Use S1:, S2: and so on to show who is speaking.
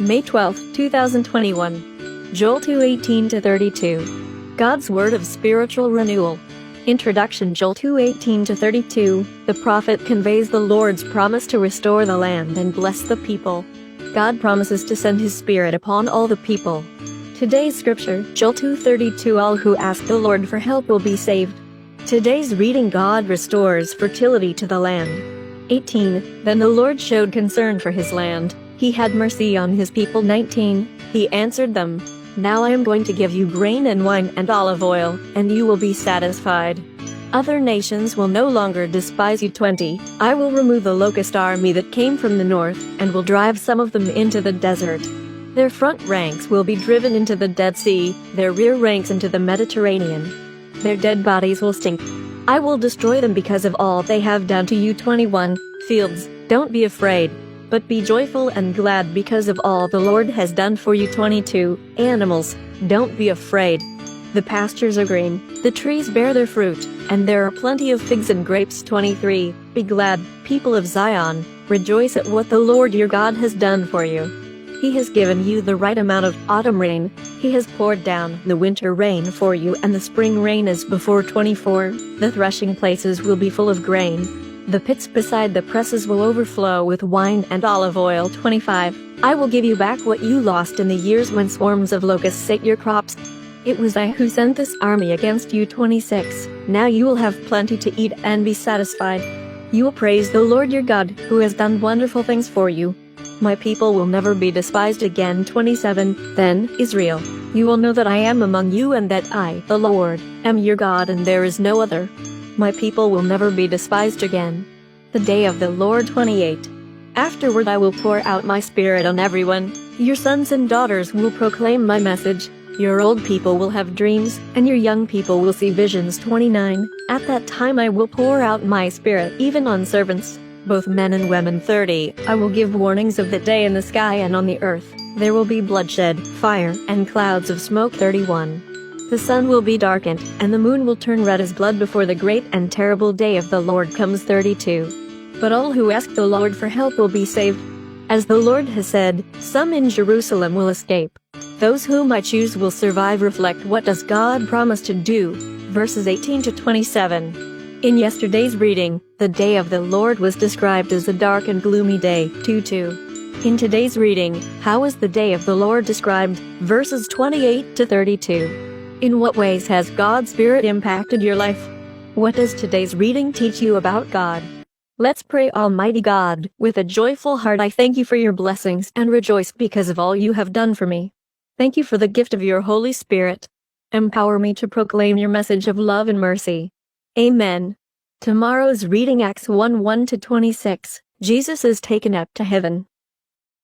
S1: May 12, 2021. Joel 2:18-32. God's Word of Spiritual Renewal. Introduction. Joel 2:18-32. The prophet conveys the Lord's promise to restore the land and bless the people. God promises to send His Spirit upon all the people. Today's scripture, Joel 2:32. All who ask the Lord for help will be saved. Today's reading. God restores fertility to the land. 18. Then the Lord showed concern for His land. He had mercy on His people. 19. He answered them, now I am going to give you grain and wine and olive oil, and you will be satisfied. Other nations will no longer despise you. 20. I will remove the locust army that came from the north, and will drive some of them into the desert. Their front ranks will be driven into the Dead Sea, their rear ranks into the Mediterranean. Their dead bodies will stink. I will destroy them because of all they have done to you. 21. Fields, don't be afraid, but be joyful and glad because of all the Lord has done for you. 22. Animals, don't be afraid. The pastures are green, the trees bear their fruit, and there are plenty of figs and grapes. 23. Be glad, people of Zion, rejoice at what the Lord your God has done for you. He has given you the right amount of autumn rain. He has poured down the winter rain for you, and the spring rain is before. 24. The threshing places will be full of grain. The pits beside the presses will overflow with wine and olive oil. 25. I will give you back what you lost in the years when swarms of locusts ate your crops. It was I who sent this army against you. 26. Now you will have plenty to eat and be satisfied. You will praise the Lord your God, who has done wonderful things for you. My people will never be despised again. 27. Then, Israel, you will know that I am among you and that I, the Lord, am your God and there is no other. My people will never be despised again. The day of the Lord. 28. Afterward I will pour out my spirit on everyone. Your sons and daughters will proclaim my message. Your old people will have dreams, and your young people will see visions. 29. At that time I will pour out my spirit even on servants, both men and women. 30. I will give warnings of the day in the sky and on the earth. There will be bloodshed, fire, and clouds of smoke. 31. The sun will be darkened, and the moon will turn red as blood before the great and terrible day of the Lord comes. 32. But all who ask the Lord for help will be saved. As the Lord has said, some in Jerusalem will escape. Those whom I choose will survive. Reflect, what does God promise to do? Verses 18-27. In yesterday's reading, the day of the Lord was described as a dark and gloomy day. 2:2. In today's reading, how is the day of the Lord described? Verses 28-32. In what ways has God's Spirit impacted your life? What does today's reading teach you about God? Let's pray. Almighty God, with a joyful heart I thank you for your blessings and rejoice because of all you have done for me. Thank you for the gift of your Holy Spirit. Empower me to proclaim your message of love and mercy. Amen. Tomorrow's reading, Acts 1:1-26. Jesus is taken up to heaven.